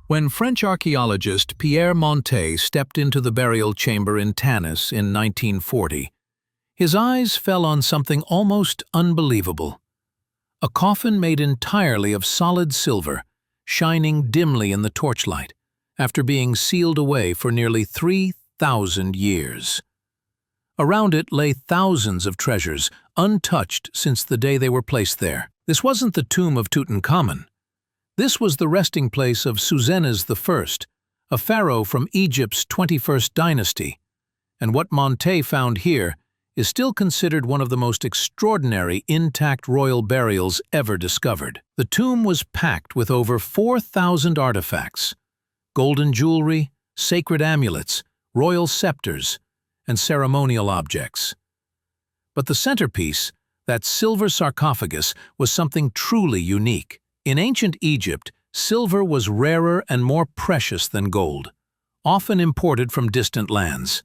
When French archaeologist Pierre Montet stepped into the burial chamber in Tanis in 1940, his eyes fell on something almost unbelievable. A coffin made entirely of solid silver, shining dimly in the torchlight, after being sealed away for nearly 3,000 years. Around it lay thousands of treasures, untouched since the day they were placed there. This wasn't the tomb of Tutankhamun. This was the resting place of Psusennes I, a pharaoh from Egypt's 21st dynasty, and what Montet found here is still considered one of the most extraordinary intact royal burials ever discovered. The tomb was packed with over 4,000 artifacts: golden jewelry, sacred amulets, royal scepters, and ceremonial objects. But the centerpiece, that silver sarcophagus, was something truly unique. In ancient Egypt, silver was rarer and more precious than gold, often imported from distant lands.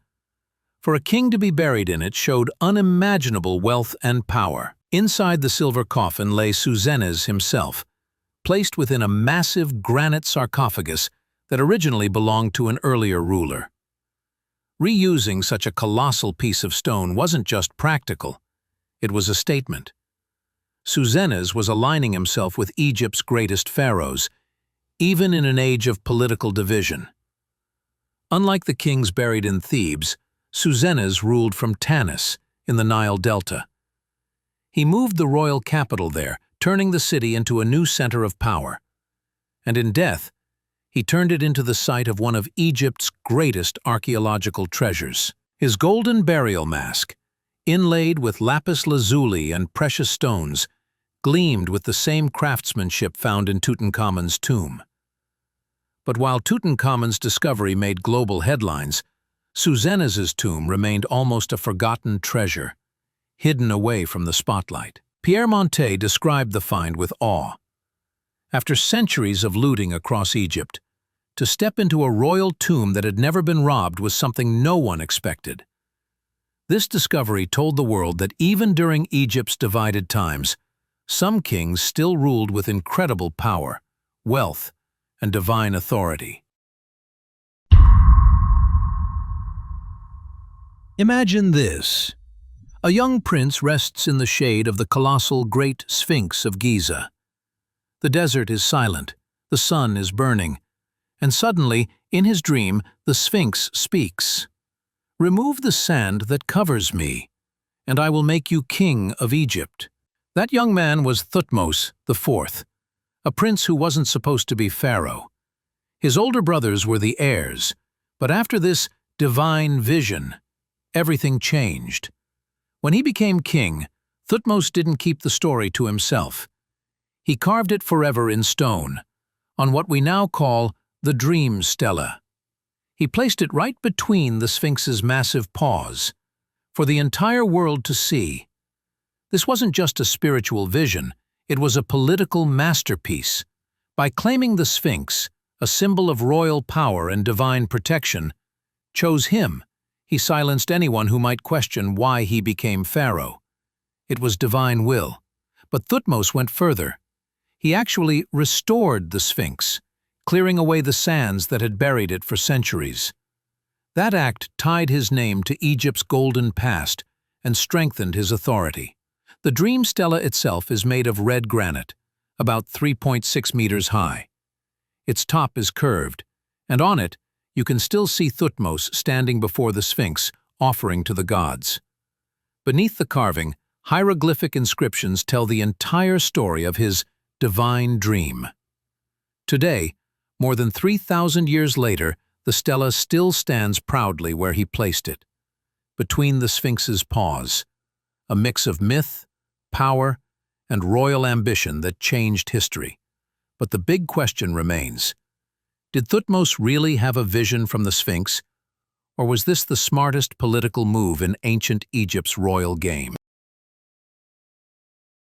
For a king to be buried in it showed unimaginable wealth and power. Inside the silver coffin lay Psusennes himself, placed within a massive granite sarcophagus that originally belonged to an earlier ruler. Reusing such a colossal piece of stone wasn't just practical, it was a statement. Psusennes was aligning himself with Egypt's greatest pharaohs, even in an age of political division. Unlike the kings buried in Thebes, Psusennes ruled from Tanis, in the Nile Delta. He moved the royal capital there, turning the city into a new center of power. And in death, he turned it into the site of one of Egypt's greatest archaeological treasures. His golden burial mask, inlaid with lapis lazuli and precious stones, gleamed with the same craftsmanship found in Tutankhamun's tomb. But while Tutankhamun's discovery made global headlines, Psusennes' tomb remained almost a forgotten treasure, hidden away from the spotlight. Pierre Montet described the find with awe. After centuries of looting across Egypt, to step into a royal tomb that had never been robbed was something no one expected. This discovery told the world that even during Egypt's divided times, some kings still ruled with incredible power, wealth, and divine authority. Imagine this. A young prince rests in the shade of the colossal Great Sphinx of Giza. The desert is silent, the sun is burning, and suddenly, in his dream, the Sphinx speaks. "Remove the sand that covers me, and I will make you king of Egypt." That young man was Thutmose IV, a prince who wasn't supposed to be pharaoh. His older brothers were the heirs, but after this divine vision, everything changed. When he became king, Thutmose didn't keep the story to himself. He carved it forever in stone, on what we now call the Dream Stela. He placed it right between the Sphinx's massive paws, for the entire world to see. This wasn't just a spiritual vision, it was a political masterpiece. By claiming the Sphinx, a symbol of royal power and divine protection, chose him, he silenced anyone who might question why he became pharaoh. It was divine will. But Thutmose went further. He actually restored the Sphinx, clearing away the sands that had buried it for centuries. That act tied his name to Egypt's golden past and strengthened his authority. The Dream Stela itself is made of red granite, about 3.6 meters high. Its top is curved, and on it, you can still see Thutmose standing before the Sphinx, offering to the gods. Beneath the carving, hieroglyphic inscriptions tell the entire story of his divine dream. Today, more than 3,000 years later, the stela still stands proudly where he placed it, between the Sphinx's paws, a mix of myth, power, and royal ambition that changed history. But the big question remains: did Thutmose really have a vision from the Sphinx, or was this the smartest political move in ancient Egypt's royal game?